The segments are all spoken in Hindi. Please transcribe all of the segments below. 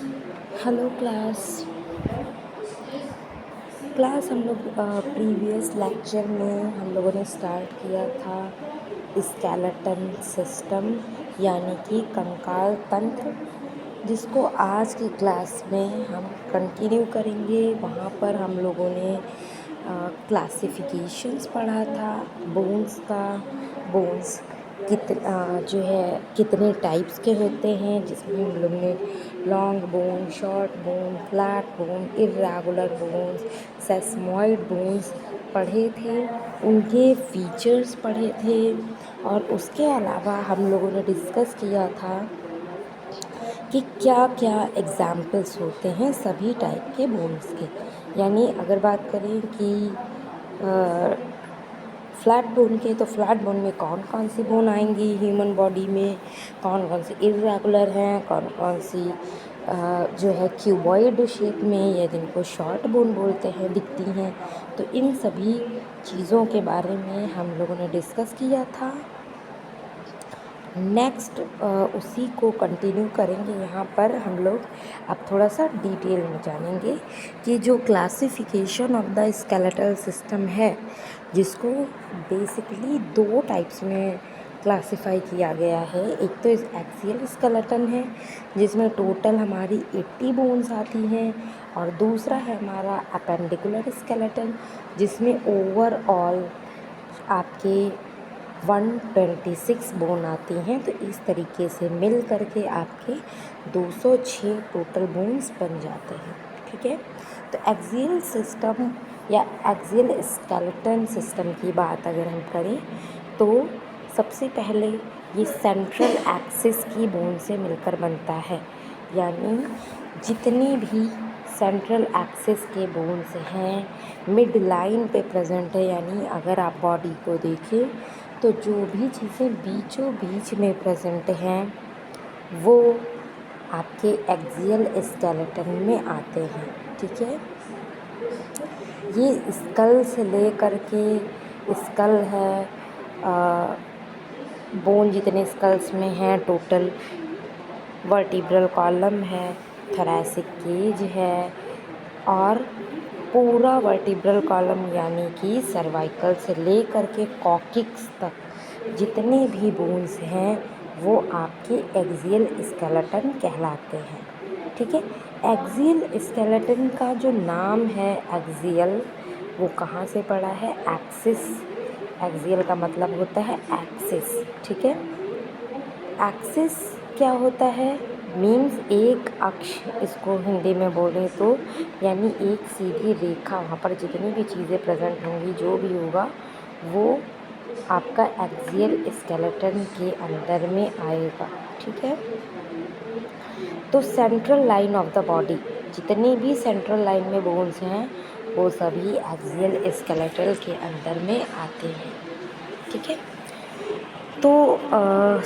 Hello class. हम लोग प्रीवियस लेक्चर में हम लोगों ने स्टार्ट किया था स्केलेटन सिस्टम यानी कि कंकाल तंत्र, जिसको आज की क्लास में हम कंटिन्यू करेंगे। वहाँ पर हम लोगों ने क्लासिफिकेशंस पढ़ा था बोन्स का। बोन्स जो है कितने टाइप्स के होते हैं, जिसमें हम लोग ने long bone, short bone, flat bone, irregular bones, sesamoid bones पढ़े थे, उनके फीचर्स पढ़े थे। और उसके अलावा हम लोगों ने डिस्कस किया था कि क्या क्या एग्ज़ाम्पल्स होते हैं सभी टाइप के बोन्स के। यानी अगर बात करें कि फ्लैट बोन के, तो फ्लैट बोन में कौन कौन सी बोन आएंगी ह्यूमन बॉडी में, कौन कौन सी इर्रेगुलर हैं, कौन कौन सी जो है क्यूबॉइड शेप में या जिनको शॉर्ट बोन बोलते हैं दिखती हैं। तो इन सभी चीज़ों के बारे में हम लोगों ने डिस्कस किया था। नेक्स्ट उसी को कंटिन्यू करेंगे। यहाँ पर हम लोग अब थोड़ा सा डिटेल में जानेंगे कि जो classification of the skeletal system है, जिसको बेसिकली दो टाइप्स में क्लासिफाई किया गया है। एक तो एक्सियल स्केलेटन है, जिसमें टोटल हमारी 80 बोन्स आती हैं, और दूसरा है हमारा अपेंडिकुलर स्केलेटन, जिसमें ओवरऑल आपके 126 बोन आती हैं। तो इस तरीके से मिल करके आपके 206 टोटल बोन्स बन जाते हैं। ठीक है। तो एक्सियल सिस्टम या एक्सियल स्केलेटन सिस्टम की बात अगर हम करें, तो सबसे पहले ये सेंट्रल एक्सिस की बोन से मिलकर बनता है। यानी जितनी भी सेंट्रल एक्सिस के बोन्स हैं मिड लाइन पे प्रेजेंट है। यानी अगर आप बॉडी को देखें तो जो भी चीज़ें बीचों बीच में प्रेजेंट हैं वो आपके एक्सियल स्केलेटन में आते हैं। ठीक है। ये स्कल से ले करके स्कल है, बोन जितने स्कल्स में हैं टोटल, वर्टिब्रल कॉलम है, थोरैसिक केज है, और पूरा वर्टिब्रल कॉलम यानी कि सर्वाइकल से ले करके कॉकिक्स तक जितने भी बोन्स हैं वो आपके एक्सियल स्केलेटन कहलाते हैं। ठीक है। एक्सियल स्केलेटन का जो नाम है एक्सियल, वो कहाँ से पड़ा है? एक्सिस। एक्सियल का मतलब होता है एक्सिस। ठीक है। एक्सिस क्या होता है? मीन्स एक अक्ष, इसको हिंदी में बोलें तो, यानी एक सीधी रेखा। वहाँ पर जितनी भी चीज़ें प्रेजेंट होंगी, जो भी होगा वो आपका एक्सियल स्केलेटन के अंदर में आएगा। ठीक है। तो central line of the body, जितनी भी सेंट्रल लाइन में बोन्स हैं वो सभी एक्सियल स्केलेटन के अंदर में आते हैं। ठीक है। तो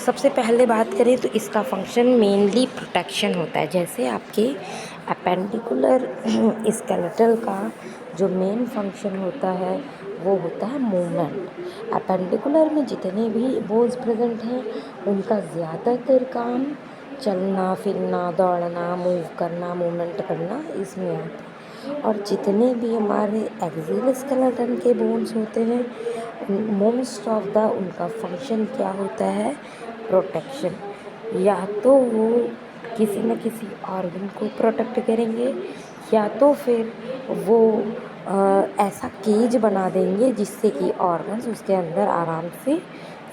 सबसे पहले बात करें तो इसका फंक्शन मेनली प्रोटेक्शन होता है। जैसे आपके अपेंडिकुलर स्केलेटल का जो मेन फंक्शन होता है वो होता है मूवमेंट। अपेंडिकुलर में जितने भी बोन्स प्रेजेंट हैं उनका ज़्यादातर काम चलना फिरना, दौड़ना, मूव करना, मूवमेंट करना, इसमें आता है। और जितने भी हमारे एक्सियल स्केलेटन के बोन्स होते हैं, मोस्ट ऑफ द उनका फंक्शन क्या होता है? प्रोटेक्शन। या तो वो किसी न किसी ऑर्गन को प्रोटेक्ट करेंगे, या तो फिर वो ऐसा केज बना देंगे जिससे कि ऑर्गन्स उसके अंदर आराम से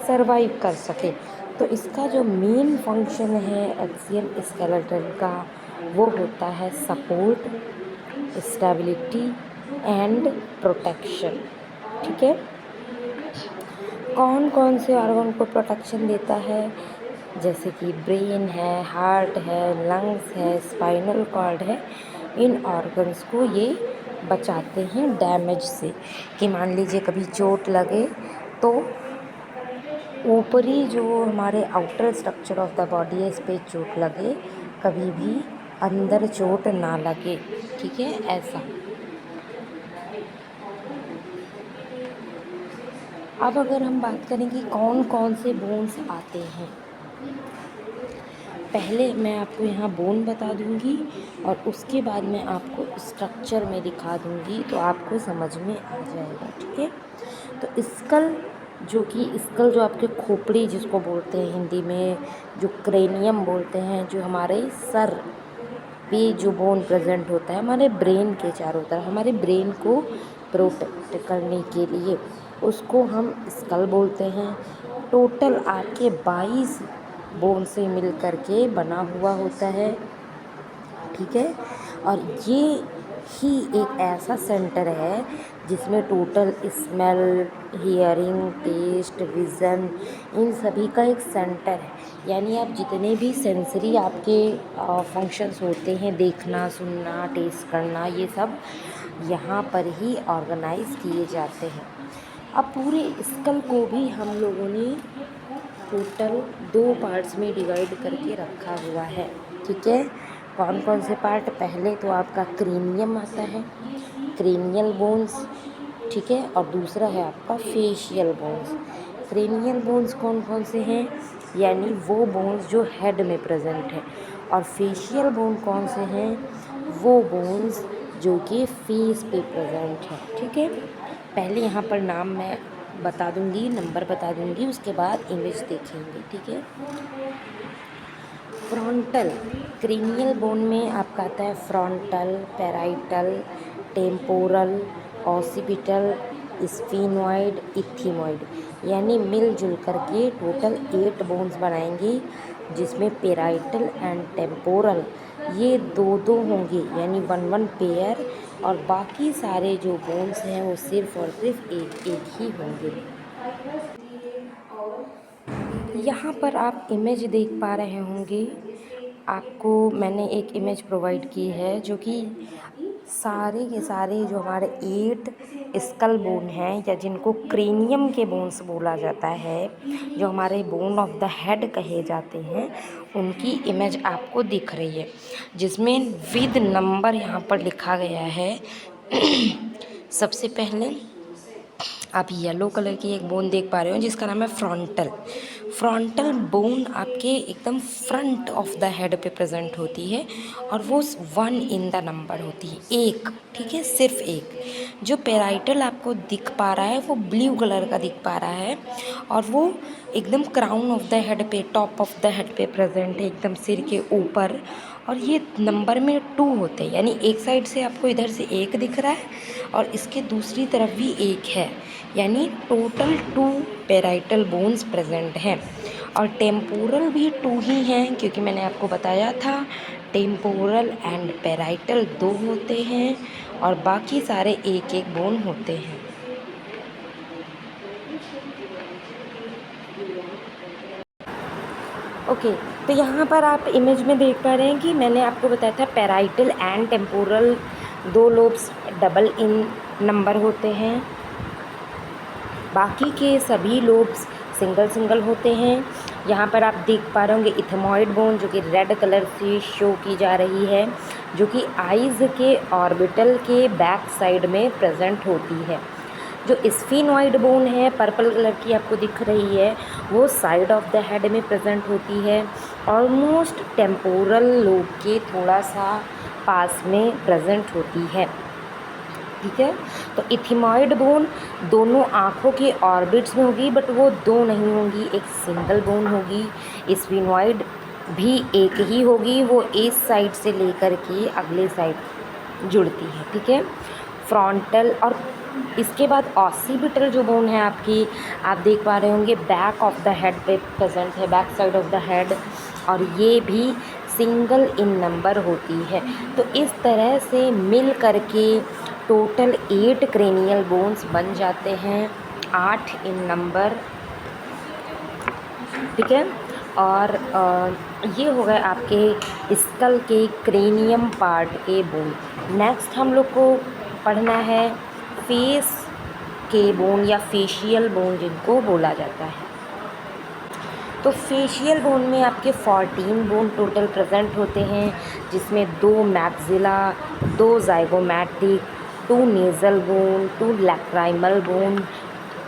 सरवाइव कर सके। तो इसका जो मेन फंक्शन है एक्सियल स्केलेटन का, वो होता है सपोर्ट, स्टेबिलिटी एंड प्रोटेक्शन। ठीक है। कौन कौन से ऑर्गन को प्रोटेक्शन देता है? जैसे कि ब्रेन है, हार्ट है, लंग्स है, स्पाइनल कॉर्ड है। इन ऑर्गन्स को ये बचाते हैं डैमेज से, कि मान लीजिए कभी चोट लगे तो ऊपरी जो हमारे outer structure of the body है इस पर चोट लगे, कभी भी अंदर चोट ना लगे। ठीक है। ऐसा। अब अगर हम बात करें कि कौन कौन से बोन्स आते हैं, पहले मैं आपको यहाँ बोन बता दूँगी और उसके बाद मैं आपको स्ट्रक्चर में दिखा दूँगी, तो आपको समझ में आ जाएगा, ठीक है। तो स्कल जो आपके खोपड़ी जिसको बोलते हैं हिंदी में, जो क्रेनियम बोलते हैं, जो हमारे सर पे जो बोन प्रेजेंट होता है हमारे ब्रेन के चारों तरफ, हमारे ब्रेन को प्रोटेक्ट करने के लिए, उसको हम स्कल बोलते हैं। टोटल आपके 22 बोन से मिल कर के बना हुआ होता है, ठीक है। और ये ही एक ऐसा सेंटर है जिसमें total smell, hearing, taste, vision, इन सभी का एक सेंटर है। यानी आप जितने भी सेंसरी आपके फंक्शंस होते हैं, देखना, सुनना, टेस्ट करना, ये सब यहाँ पर ही ऑर्गेनाइज किए जाते हैं। अब पूरे स्कल को भी हम लोगों ने टोटल 2 पार्ट्स में डिवाइड करके रखा हुआ है, ठीक है। कौन कौन से पार्ट? पहले तो आपका क्रेनियम आता है, क्रेनियल बोन्स, ठीक है। और दूसरा है आपका फेशियल बोन्स। क्रेनियल बोन्स कौन कौन से हैं? यानी वो बोन्स जो हेड में प्रेजेंट है। और फेशियल बोन कौन से हैं? वो बोन्स जो कि फेस पे प्रेजेंट है, ठीक है। पहले यहाँ पर नाम मैं बता दूँगी, नंबर बता दूँगी, उसके बाद इमेज देखेंगे, ठीक है। फ्रंटल क्रेनियल बोन में आपका आता है frontal, parietal, temporal, occipital, sphenoid, ethmoid. यानी मिलजुल करके टोटल 8 बोन्स बनाएंगे, जिसमें पैराइटल एंड टेम्पोरल ये 2-2 होंगे, यानी 1-1 पेयर। और बाकी सारे जो बोन्स हैं वो सिर्फ और सिर्फ एक ही होंगे। यहाँ पर आप इमेज देख पा रहे होंगे, आपको मैंने एक इमेज प्रोवाइड की है जो कि सारे के सारे जो हमारे 8 स्कल बोन हैं, या जिनको क्रेनियम के बोन्स बोला जाता है, जो हमारे बोन ऑफ द हेड कहे जाते हैं, उनकी इमेज आपको दिख रही है, जिसमें विद नंबर यहाँ पर लिखा गया है। सबसे पहले आप येलो कलर की एक बोन देख पा रहे हो जिसका नाम है फ्रंटल। फ्रंटल बोन आपके एकदम फ्रंट ऑफ द हेड पे प्रेजेंट होती है, और वो 1 इन द नंबर होती है, एक, ठीक है, सिर्फ एक। जो पैराइटल आपको दिख पा रहा है वो ब्लू कलर का दिख पा रहा है, और वो एकदम क्राउन ऑफ द हेड पे, टॉप ऑफ द हेड पे प्रेजेंट है, एकदम सिर के ऊपर। और ये नंबर में 2 होते हैं, यानी एक साइड से आपको इधर से 1 दिख रहा है और इसके दूसरी तरफ भी 1 है, यानी टोटल 2 पैराइटल बोन्स प्रेजेंट हैं। और टेम्पोरल भी 2 ही हैं, क्योंकि मैंने आपको बताया था टेम्पोरल एंड पैराइटल 2 होते हैं, और बाकी सारे 1-1 बोन होते हैं। ओके, तो यहाँ पर आप इमेज में देख पा रहे हैं कि मैंने आपको बताया था parietal and temporal 2 lobes double in number होते हैं, बाकी के सभी लोब्स सिंगल सिंगल होते हैं। यहाँ पर आप देख पा रहे होंगे इथेमॉइड बोन, जो कि रेड कलर से शो की जा रही है, जो कि आइज़ के ऑर्बिटल के बैक साइड में प्रेजेंट होती है। जो स्फीनॉइड बोन है, पर्पल कलर की आपको दिख रही है, वो साइड ऑफ द हेड में प्रेजेंट होती है, ऑलमोस्ट टेम्पोरल लोब के थोड़ा सा पास में प्रेजेंट होती है, ठीक है। तो इथिमॉइड बोन दोनों आँखों के ऑर्बिट्स में होगी, बट वो 2 नहीं होंगी, एक सिंगल बोन होगी। स्फीनॉइड भी एक ही होगी, वो इस साइड से लेकर के अगले साइड जुड़ती है, ठीक है। फ्रंटल, और इसके बाद ऑसिपिटल जो बोन है आपकी, आप देख पा रहे होंगे बैक ऑफ द हेड पे प्रेजेंट है, back side of the head, और ये भी सिंगल इन नंबर होती है। तो इस तरह से मिल करके टोटल 8 क्रेनियल बोन्स बन जाते हैं, 8 इन नंबर, ठीक है। और ये हो गए आपके स्कल के क्रेनियम पार्ट के बोन। नेक्स्ट हम लोग को पढ़ना है फेस के बोन, या फेशियल बोन जिनको बोला जाता है। तो फेशियल बोन में आपके 14 बोन टोटल प्रेजेंट होते हैं, जिसमें 2 maxilla, 2 zygomatic, 2 nasal bone, 2 lacrimal bone,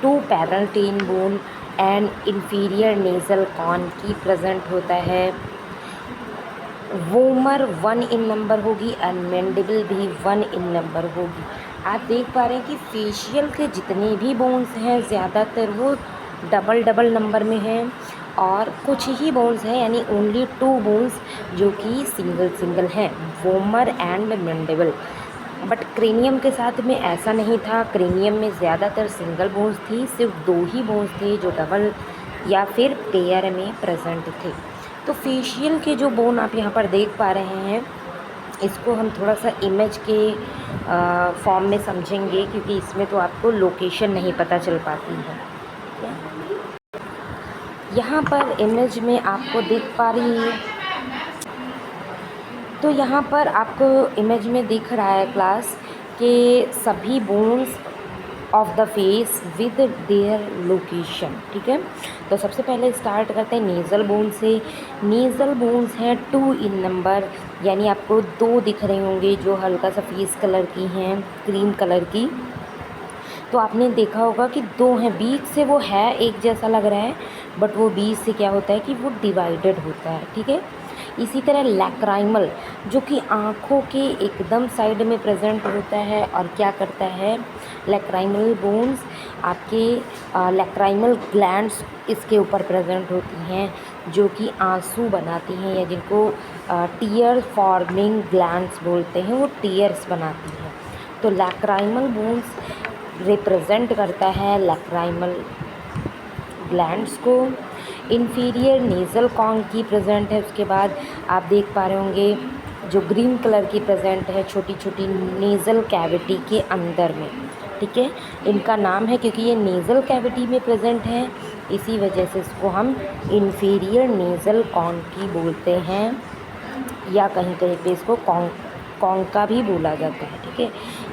2 palatine bone and inferior nasal conch की प्रेजेंट होता है। वोमर 1 इन नंबर होगी और मैंडिबल भी 1 इन नंबर होगी। आप देख पा रहे हैं कि फेशियल के जितने भी बोन्स हैं ज़्यादातर वो डबल डबल नंबर में हैं और कुछ ही बोन्स हैं यानी ओनली 2 बोन्स जो कि सिंगल सिंगल हैं, vomer and mandible. But cranium के साथ में ऐसा नहीं था, क्रेनियम में ज़्यादातर सिंगल बोन्स थी, सिर्फ 2 ही बोन्स थे जो डबल या फिर पेयर में प्रेजेंट थे। तो फेशियल के जो बोन आप यहाँ पर देख पा रहे हैं इसको हम थोड़ा सा इमेज के फॉर्म में समझेंगे क्योंकि इसमें तो आपको लोकेशन नहीं पता चल पाती है। यहाँ पर इमेज में आपको दिख पा रही है, तो यहाँ पर आपको इमेज में दिख रहा है क्लास के सभी bones of the face with their location. ठीक है, तो सबसे पहले स्टार्ट करते हैं नेज़ल बोन से। नेज़ल बोन्स हैं 2 इन नंबर, यानी आपको 2 दिख रहे होंगे जो हल्का सा फेस कलर की हैं, क्रीम कलर की। तो आपने देखा होगा कि 2 हैं, बीच से वो है एक जैसा लग रहा है बट वो बीच से क्या होता है कि वो डिवाइडेड होता है। ठीक है, इसी तरह लैक्राइमल जो कि आँखों के एकदम साइड में प्रेजेंट होता है और क्या करता है, लैक्राइमल बोन्स आपके लैक्राइमल ग्लैंड्स इसके ऊपर प्रेजेंट होती हैं जो कि आंसू बनाती हैं या जिनको टीयर फॉर्मिंग ग्लैंड्स बोलते हैं, वो टीयर्स बनाती हैं। तो लैक्राइमल बोन्स रिप्रेजेंट करता है लैक्राइमल ग्लैंड्स को। इन्फीरियर नेज़ल कॉन की प्रेजेंट है, उसके बाद आप देख पा रहे होंगे जो ग्रीन कलर की प्रेजेंट है छोटी छोटी नेज़ल कैविटी के अंदर में। ठीक है, इनका नाम है क्योंकि ये नेज़ल कैविटी में प्रेजेंट है, इसी वजह से इसको हम इन्फीरियर नेज़ल कॉन की बोलते हैं या कहीं कहीं पे इसको कॉन्का भी बोला जाता है। ठीक है,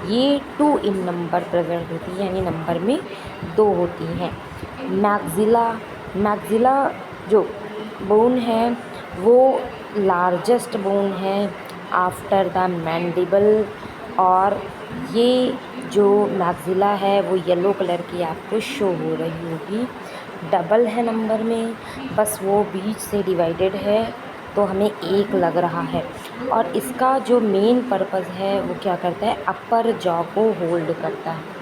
ये 2 इन नंबर प्रेजेंट होती है यानी नंबर में 2 होती हैं। मैक्सिला जो बोन है वो लार्जेस्ट बोन है आफ्टर द मैंडिबल, और ये जो मैक्सिला है वो येलो कलर की आपको शो हो रही होगी, डबल है नंबर में, बस वो बीच से डिवाइडेड है तो हमें 1 लग रहा है। और इसका जो मेन पर्पस है वो क्या करता है, अपर जॉ को होल्ड करता है।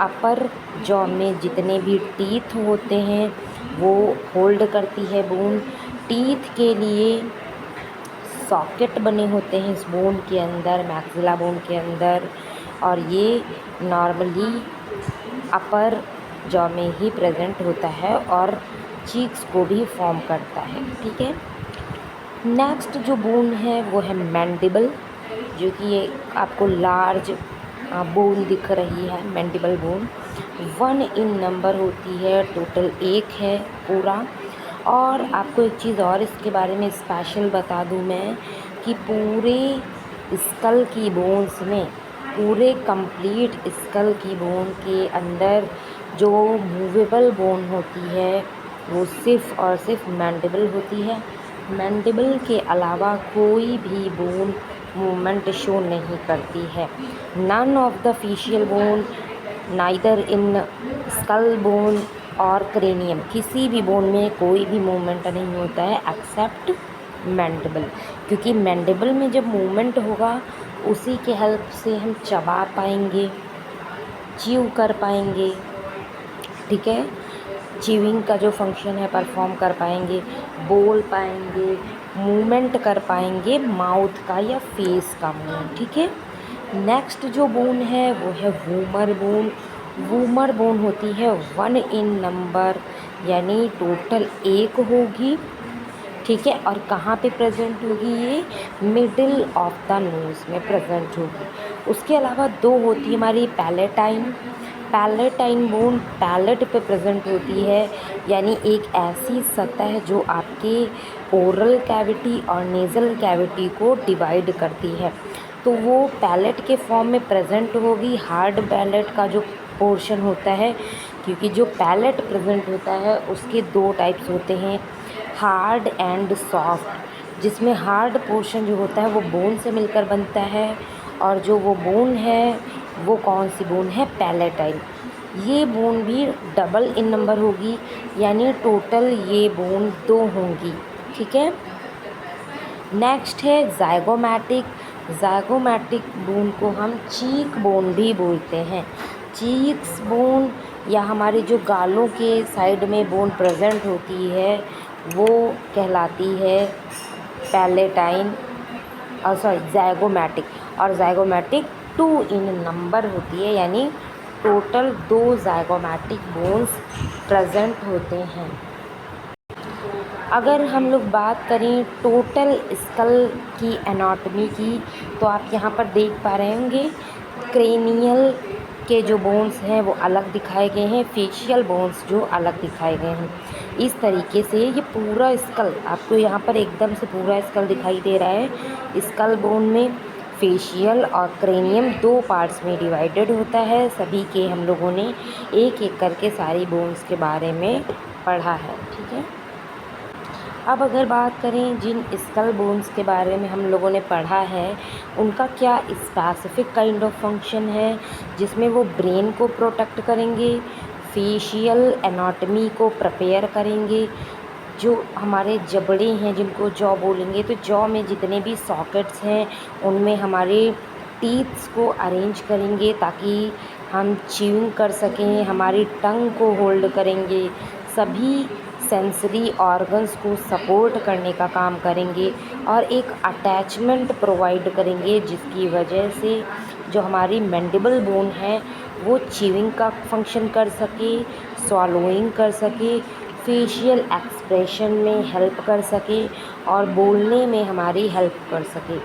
अपर जॉ में जितने भी टीथ होते हैं वो होल्ड करती है बोन। टीथ के लिए सॉकेट बने होते हैं इस बोन के अंदर, मैक्सिला बोन के अंदर, और ये नॉर्मली अपर जॉ में ही प्रेजेंट होता है और चीक्स को भी फॉर्म करता है। ठीक है, नेक्स्ट जो बोन है वो है मैंडिबल, जो कि ये आपको लार्ज बोन दिख रही है, मैंडिबल बोन 1 इन नंबर होती है, टोटल 1 है पूरा। और आपको एक चीज़ और इसके बारे में स्पेशल बता दूं मैं कि पूरे स्कल की बोन्स में, पूरे कंप्लीट स्कल की बोन के अंदर जो मूवेबल बोन होती है वो सिर्फ़ और सिर्फ मैंडिबल होती है। मैंडिबल के अलावा कोई भी बोन मूवमेंट शो नहीं करती है। None of the facial bone, neither in skull bone और क्रेनियम, किसी भी बोन में कोई भी मूवमेंट नहीं होता है एक्सेप्ट मैंडिबल, क्योंकि मैंडिबल में जब मूवमेंट होगा उसी के हेल्प से हम चबा पाएंगे, च्यू कर पाएंगे। ठीक है, च्यूइंग का जो फंक्शन है परफॉर्म कर पाएंगे, बोल पाएंगे, मूवमेंट कर पाएंगे माउथ का या फेस का मूवमेंट। ठीक है, नेक्स्ट जो बोन है वो है वूमर बोन। वूमर बोन होती है 1 इन नंबर, यानी टोटल 1 होगी। ठीक है, और कहाँ पे प्रेजेंट होगी, ये मिडिल ऑफ द नोज़ में प्रेजेंट होगी। उसके अलावा 2 होती है हमारी पैलेटाइन बोन, पैलेट पे प्रेजेंट होती है, यानी एक ऐसी सतह जो आपके ओरल कैविटी और नेज़ल कैविटी को डिवाइड करती है, तो वो पैलेट के फॉर्म में प्रेजेंट होगी। हार्ड पैलेट का जो पोर्शन होता है, क्योंकि जो पैलेट प्रेजेंट होता है उसके 2 टाइप्स होते हैं, हार्ड एंड सॉफ्ट, जिसमें हार्ड पोर्शन जो होता है वो बोन से मिलकर बनता है, और जो वो बोन है वो कौन सी बोन है, पैलेटाइन। ये बोन भी डबल इन नंबर होगी, यानी टोटल ये बोन 2 होंगी। ठीक है, नेक्स्ट है ज़ाइगोमैटिक। ज़ाइगोमैटिक बोन को हम चीक बोन भी बोलते हैं। चीक्स बोन या हमारे जो गालों के साइड में बोन प्रेजेंट होती है वो कहलाती है पैलेटाइन ज़ाइगोमैटिक। और ज़ाइगोमैटिक 2 इन नंबर होती है, यानी टोटल 2 ज़ाइगोमैटिक बोन्स प्रेजेंट होते हैं। अगर हम लोग बात करें टोटल स्कल की एनाटॉमी की, तो आप यहाँ पर देख पा रहे होंगे क्रेनियल के जो बोन्स हैं वो अलग दिखाए गए हैं, फेशियल बोन्स जो अलग दिखाए गए हैं। इस तरीके से ये पूरा स्कल आपको यहाँ पर एकदम से पूरा स्कल दिखाई दे रहा है। स्कल बोन में फेशियल और क्रेनियम 2 पार्ट्स में डिवाइडेड होता है। सभी के हम लोगों ने एक एक करके सारी बोन्स के बारे में पढ़ा है, ठीक है। अब अगर बात करें जिन स्कल बोन्स के बारे में हम लोगों ने पढ़ा है उनका क्या स्पेसिफिक काइंड ऑफ फंक्शन है, जिसमें वो ब्रेन को प्रोटेक्ट करेंगे, फेशियल एनाटॉमी को प्रिपेयर करेंगे, जो हमारे जबड़े हैं जिनको जॉ बोलेंगे, तो जॉ में जितने भी सॉकेट्स हैं उनमें हमारे टीथ्स को अरेंज करेंगे ताकि हम च्यूइंग कर सकें, हमारी टंग को होल्ड करेंगे, सभी सेंसरी ऑर्गन्स को सपोर्ट करने का काम करेंगे और एक अटैचमेंट प्रोवाइड करेंगे जिसकी वजह से जो हमारी मैंडिबल बोन है वो च्यूइंग का फंक्शन कर सके, स्वॉलोइंग कर सके, फेशियल एक्सप्रेशन में हेल्प कर सके और बोलने में हमारी हेल्प कर सके।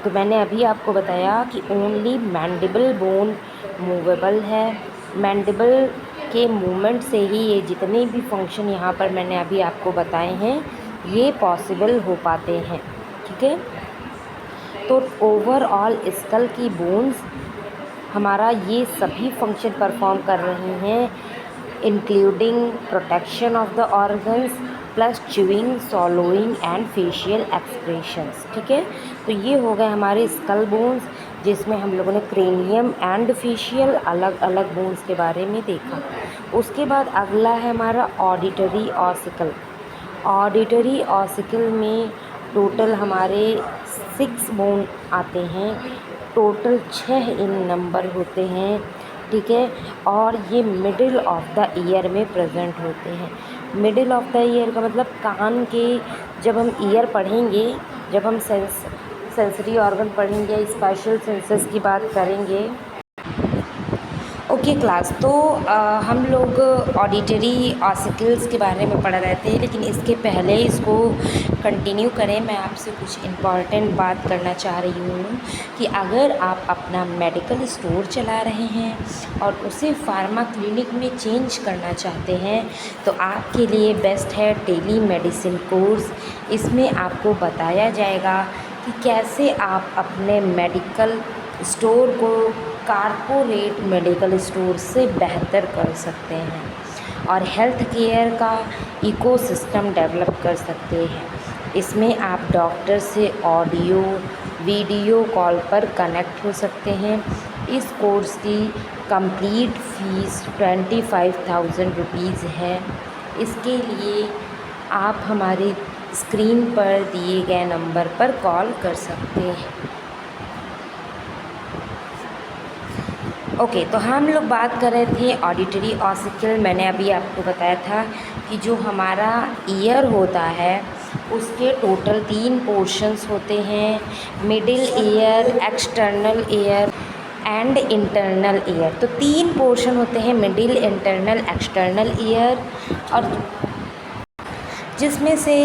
तो मैंने अभी आपको बताया कि ओनली मैंडिबल बोन मूवेबल है। मैंडिबल के मूवमेंट से ही ये जितने भी फंक्शन यहाँ पर मैंने अभी आपको बताए हैं ये पॉसिबल हो पाते हैं, ठीक है। तो ओवरऑल स्कल की बोन्स हमारा ये सभी फंक्शन परफॉर्म कर रही हैं, including protection of the organs plus chewing, सॉलोइंग and facial expressions, ठीक है। तो ये हो गए हमारे स्कल बोन्स जिसमें हम लोगों ने क्रेनियम एंड फेशियल अलग अलग बोन्स के बारे में देखा। उसके बाद अगला है हमारा ऑडिटरी ऑसिकल। ऑडिटरी ऑसिकल में टोटल हमारे 6 बोन आते हैं, टोटल 6 इन नंबर होते हैं, ठीक है। और ये मिडिल ऑफ द ईयर में प्रेजेंट होते हैं। मिडिल ऑफ द ईयर का मतलब कान के, जब हम ईयर पढ़ेंगे, जब हम सेंसरी ऑर्गन पढ़ेंगे, स्पेशल सेंसस की बात करेंगे। ओके क्लास, तो हम लोग ऑडिटरी ऑसिकल्स के बारे में पढ़ रहे थे, लेकिन इसके पहले इसको कंटिन्यू करें मैं आपसे कुछ इम्पॉर्टेंट बात करना चाह रही हूँ कि अगर आप अपना मेडिकल स्टोर चला रहे हैं और उसे फार्मा क्लिनिक में चेंज करना चाहते हैं तो आपके लिए बेस्ट है टेली मेडिसिन कोर्स। इसमें आपको बताया जाएगा कि कैसे आप अपने मेडिकल स्टोर को कारपोरेट मेडिकल स्टोर से बेहतर कर सकते हैं और हेल्थ केयर का इकोसिस्टम डेवलप कर सकते हैं। इसमें आप डॉक्टर से ऑडियो वीडियो कॉल पर कनेक्ट हो सकते हैं। इस कोर्स की कंप्लीट फ़ीस 25,000 रुपीज़ है। इसके लिए आप हमारे स्क्रीन पर दिए गए नंबर पर कॉल कर सकते हैं। ओके, तो हम लोग बात कर रहे थे ऑडिटरी ऑसिकल। मैंने अभी आपको बताया था कि जो हमारा ईयर होता है उसके टोटल 3 पोर्शंस होते हैं, middle ear, external ear and internal ear. तो 3 पोर्शन होते हैं, मिडिल, इंटरनल, एक्सटर्नल ईयर, और जिसमें से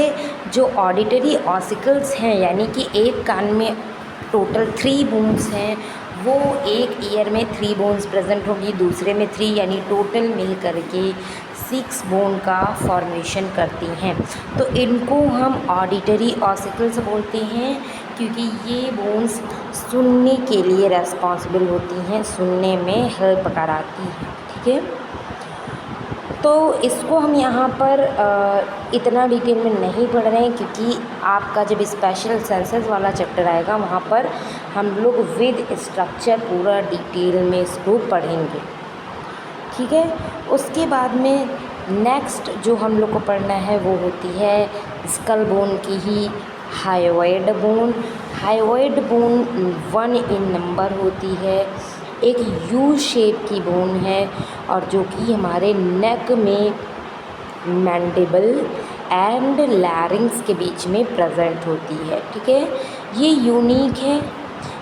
जो ऑडिटरी ऑसिकल्स हैं यानी कि एक कान में टोटल 3 बोन्स हैं, वो एक ईयर में 3 बोन्स प्रेजेंट होगी, दूसरे में 3, यानी टोटल मिल करके 6 बोन का फॉर्मेशन करती हैं। तो इनको हम ऑडिटरी ऑसिकल्स बोलते हैं क्योंकि ये बोन्स सुनने के लिए रेस्पॉन्सिबल होती हैं, सुनने में हेल्प कराती हैं, ठीक है। तो इसको हम यहाँ पर इतना डिटेल में नहीं पढ़ रहे हैं क्योंकि आपका जब स्पेशल सेंसस वाला चैप्टर आएगा वहाँ पर हम लोग विद स्ट्रक्चर पूरा डिटेल में इसको पढ़ेंगे, ठीक है। उसके बाद में नेक्स्ट जो हम लोग को पढ़ना है वो होती है स्कल बोन की ही हायोइड बोन। हायोइड बोन 1 इन नंबर होती है, एक यू शेप की बोन है और जो कि हमारे नेक में मैंडिबल एंड लैरिंग्स के बीच में प्रेजेंट होती है। ठीक है, ये यूनिक है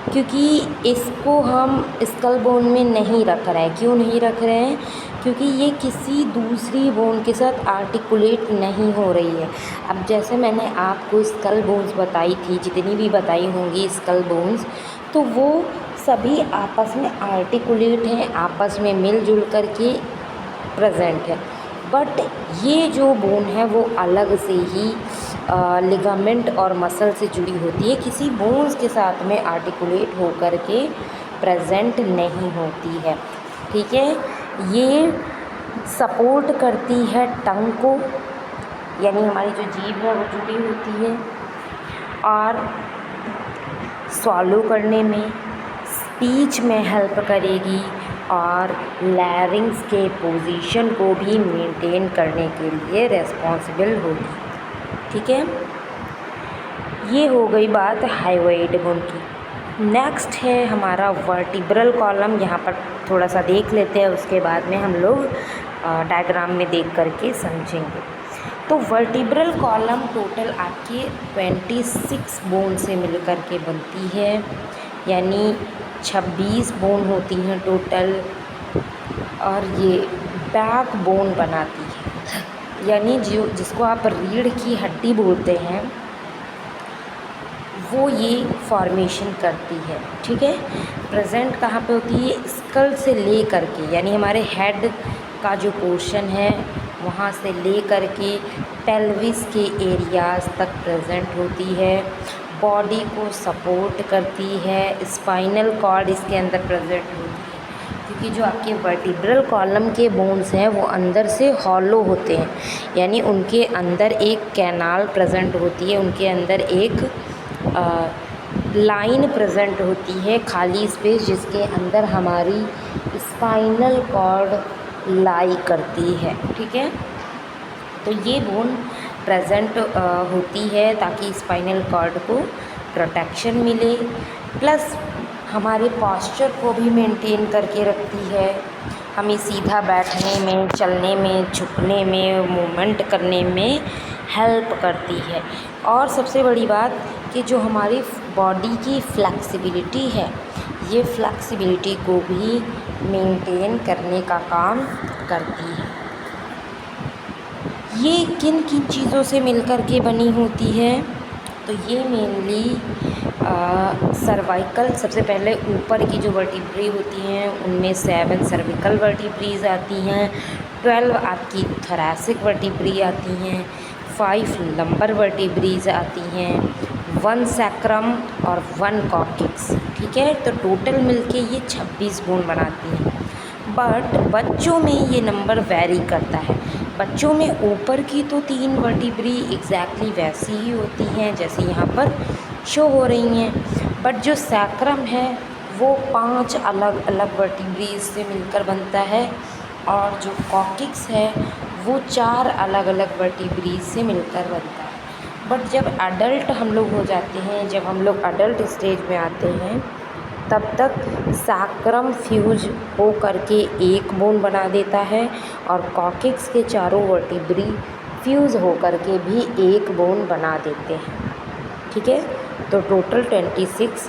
क्योंकि इसको हम स्कल बोन में नहीं रख रहे हैं। क्यों नहीं रख रहे हैं? क्योंकि ये किसी दूसरी बोन के साथ आर्टिकुलेट नहीं हो रही है। अब जैसे मैंने आपको स्कल बोन्स बताई थी, जितनी भी बताई होंगी स्कल बोन्स, तो वो सभी आपस में आर्टिकुलेट हैं, आपस में मिलजुल कर के प्रेजेंट है। बट ये जो बोन है वो अलग से ही लिगामेंट और मसल से जुड़ी होती है, किसी बोन्स के साथ में आर्टिकुलेट होकर के प्रेजेंट नहीं होती है। ठीक है, ये सपोर्ट करती है टंग को, यानी हमारी जो जीभ है वो जुड़ी होती है, और स्वॉलो करने में, स्पीच में हेल्प करेगी और लैरिंग्स के पोजीशन को भी मेंटेन करने के लिए रिस्पॉन्सिबल होगी। ठीक है, ये हो गई बात हायोइड बोन की। नेक्स्ट है हमारा वर्टिब्रल कॉलम। यहाँ पर थोड़ा सा देख लेते हैं, उसके बाद में हम लोग डायग्राम में देख करके समझेंगे। तो वर्टिब्रल कॉलम टोटल आपके 26 बोन से मिलकर के बनती है, यानी 26 बोन होती हैं टोटल, और ये बैक बोन बनाती है, यानी जिसको आप रीढ़ की हड्डी बोलते हैं वो ये फॉर्मेशन करती है। ठीक है, प्रेजेंट कहाँ पे होती है? स्कल से ले करके, यानी हमारे हेड का जो पोर्शन है वहाँ से ले करके पेल्विस के एरियाज़ तक प्रेजेंट होती है। बॉडी को सपोर्ट करती है, स्पाइनल कॉर्ड इसके अंदर प्रेजेंट होती है, क्योंकि जो आपके वर्टिब्रल कॉलम के बोन्स हैं वो अंदर से हॉलो होते हैं, यानी उनके अंदर एक कैनाल प्रेजेंट होती है, उनके अंदर एक लाइन प्रेजेंट होती है, खाली स्पेस, जिसके अंदर हमारी स्पाइनल कॉर्ड लाई करती है। ठीक है, तो ये बोन प्रेजेंट होती है ताकि स्पाइनल कॉर्ड को प्रोटेक्शन मिले, प्लस हमारे पॉस्चर को भी मेंटेन करके रखती है, हमें सीधा बैठने में, चलने में, झुकने में, मूवमेंट करने में हेल्प करती है। और सबसे बड़ी बात कि जो हमारी बॉडी की फ्लेक्सिबिलिटी है, ये फ्लेक्सिबिलिटी को भी मेंटेन करने का काम करती है। ये किन किन चीज़ों से मिलकर के बनी होती है? तो ये मेनली सर्वाइकल, सबसे पहले ऊपर की जो वर्टिब्री होती हैं उनमें 7 सर्विकल वर्टिब्रीज आती हैं, 12 आपकी थोरैसिक वर्टिब्री आती हैं, 5 लंबर वर्टिब्रीज आती हैं, 1 सैक्रम और 1 कॉक्सिक्स। ठीक है, तो टोटल मिलके ये 26 बोन बनाती हैं। बट बच्चों में ये नंबर वैरी करता है। बच्चों में ऊपर की तो 3 वर्टिब्री एग्जैक्टली वैसी ही होती हैं जैसे यहाँ पर शो हो रही हैं, बट जो सैक्रम है वो 5 अलग अलग वर्टिब्रीज से मिलकर बनता है, और जो कॉक्सिक्स है वो 4 अलग अलग वर्टिब्रीज से मिलकर बनता है। बट जब एडल्ट हम लोग हो जाते हैं, जब हम लोग एडल्ट स्टेज में आते हैं, तब तक सैक्रम फ्यूज हो करके एक बोन बना देता है, और कॉक्सिक्स के चारों वर्टिब्री फ्यूज़ हो करके भी एक बोन बना देते हैं। ठीक है, तो टोटल 26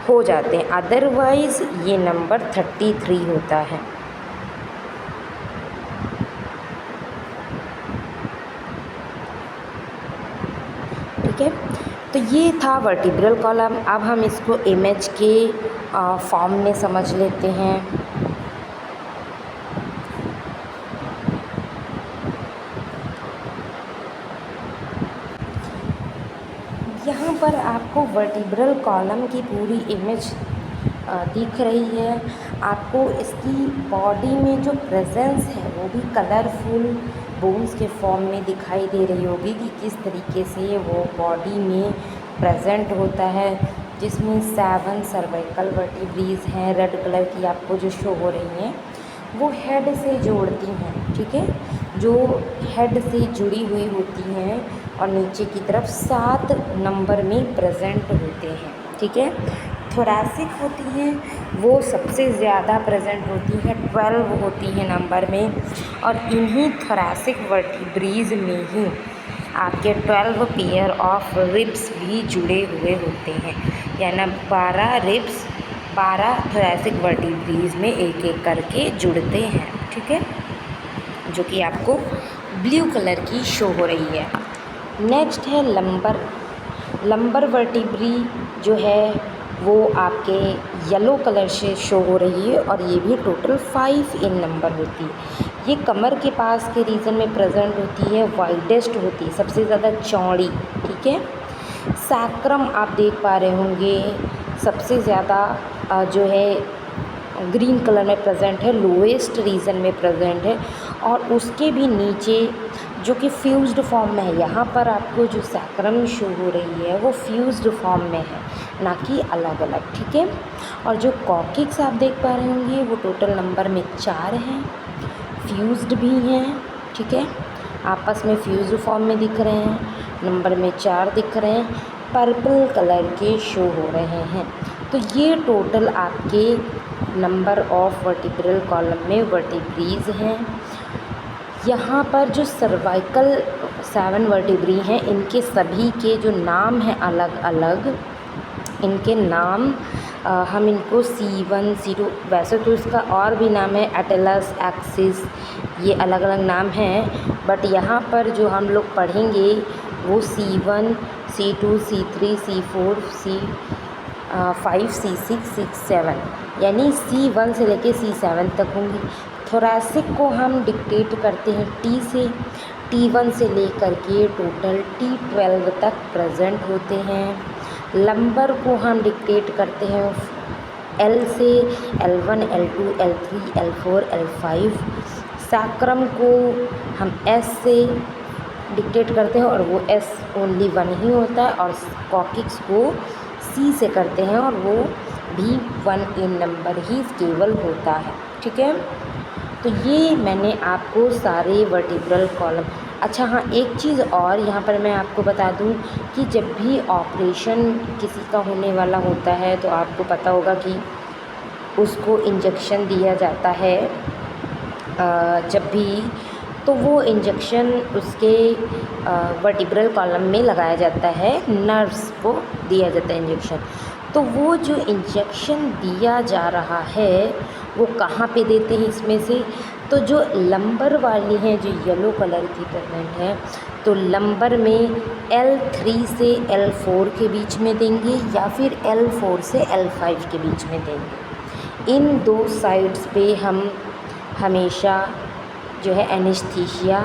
हो जाते हैं, अदरवाइज़ ये नंबर 33 होता है। ठीक है, तो ये था वर्टिब्रल कॉलम। अब हम इसको इमेज के फॉर्म में समझ लेते हैं। यहाँ पर आपको वर्टिब्रल कॉलम की पूरी इमेज दिख रही है। आपको इसकी बॉडी में जो प्रेजेंस है वो भी कलरफुल बोन्स के फॉर्म में दिखाई दे रही होगी कि किस तरीके से वो बॉडी में प्रेजेंट होता है, जिसमें 7 सर्वाइकल वर्टिब्रीज हैं रेड कलर की आपको जो शो हो रही हैं। वो हेड से जोड़ती हैं, ठीक है, जो हेड से जुड़ी हुई होती हैं और नीचे की तरफ 7 नंबर में प्रेजेंट होते हैं, ठीक है। थोरैसिक होती हैं वो सबसे ज़्यादा प्रेजेंट होती हैं, 12 होती हैं नंबर में, और इन्हीं थोरैसिक वर्टिब्रीज में ही आपके 12 पेयर ऑफ रिब्स भी जुड़े हुए होते हैं, यानी 12 रिब्स 12 थोरैसिक वर्टिब्रीज में एक एक करके जुड़ते हैं, ठीक है, जो कि आपको ब्लू कलर की शो हो रही है। नेक्स्ट है लंबर वर्टिब्री जो है वो आपके येलो कलर से शो हो रही है, और ये भी टोटल 5 इन नंबर होती है। ये कमर के पास के रीजन में प्रेजेंट होती है, वाइडेस्ट होती है, सबसे ज़्यादा चौड़ी, ठीक है। सैक्रम आप देख पा रहे होंगे सबसे ज़्यादा जो है ग्रीन कलर में प्रेजेंट है, लोएस्ट रीजन में प्रेजेंट है, और उसके भी नीचे जो कि फ्यूज्ड फॉर्म में है, यहाँ पर आपको जो सैक्रम शो हो रही है वो फ्यूज्ड फॉर्म में है, ना कि अलग अलग, ठीक है। और जो कॉकिक्स आप देख पा रहे होंगे वो टोटल नंबर में 4 हैं, फ्यूज्ड भी हैं, ठीक है, आपस में फ्यूज्ड फॉर्म में दिख रहे हैं, नंबर में 4 दिख रहे हैं, पर्पल कलर के शो हो रहे हैं। तो ये टोटल आपके नंबर ऑफ वर्टिब्रल कॉलम में वर्टिब्रीज हैं। यहाँ पर जो सर्वाइकल 7 वर्टिब्री हैं इनके सभी के जो नाम हैं अलग अलग, इनके नाम हम इनको C1 C2, वैसे तो इसका और भी नाम है एटेलस, एक्सिस, ये अलग अलग नाम हैं, बट यहाँ पर जो हम लोग पढ़ेंगे वो C1 C2 C3 C4 C5 C6 C7, यानी C1 से लेके C7 तक होंगी। थोरैसिक को हम डिक्टेट करते हैं T से, T1 से लेकर के टोटल T12 तक प्रेजेंट होते हैं। लंबर को हम डिक्टेट करते हैं L से, L1 L2 L3 L4 L5। Sacrum को हम S से डिक्टेट करते हैं और वो S ओनली 1 ही होता है, और कॉकिक्स को C से करते हैं और वो भी 1 इन नंबर ही केवल होता है, ठीक है। तो ये मैंने आपको सारे वर्टिब्रल कॉलम, अच्छा हाँ, एक चीज़ और यहाँ पर मैं आपको बता दूँ कि जब भी ऑपरेशन किसी का होने वाला होता है तो आपको पता होगा कि उसको इंजेक्शन दिया जाता है जब भी, तो वो इंजेक्शन उसके वर्टिब्रल कॉलम में लगाया जाता है, नर्व्स को दिया जाता है इंजेक्शन। तो वो जो इंजेक्शन दिया जा रहा है वो कहाँ पे देते हैं इसमें से, तो जो लंबर वाली हैं जो येलो कलर की प्रेजेंट है, तो लंबर में L3 से L4 के बीच में देंगे या फिर L4 से L5 के बीच में देंगे। इन 2 साइड्स पे हम हमेशा जो है एनेस्थीसिया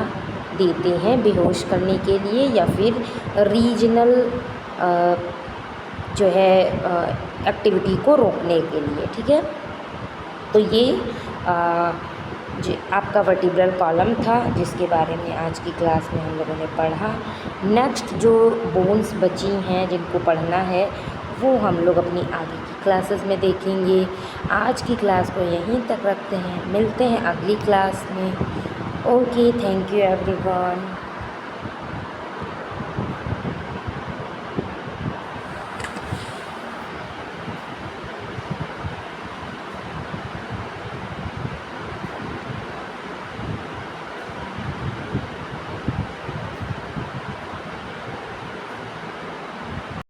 देते हैं बेहोश करने के लिए या फिर रीजनल जो है एक्टिविटी को रोकने के लिए, ठीक है। तो ये जो आपका वर्टिब्रल कॉलम था जिसके बारे में आज की क्लास में हम लोगों ने पढ़ा। नेक्स्ट जो बोन्स बची हैं जिनको पढ़ना है वो हम लोग अपनी आगे की क्लासेस में देखेंगे। आज की क्लास को यहीं तक रखते हैं, मिलते हैं अगली क्लास में। Okay, thank you everyone.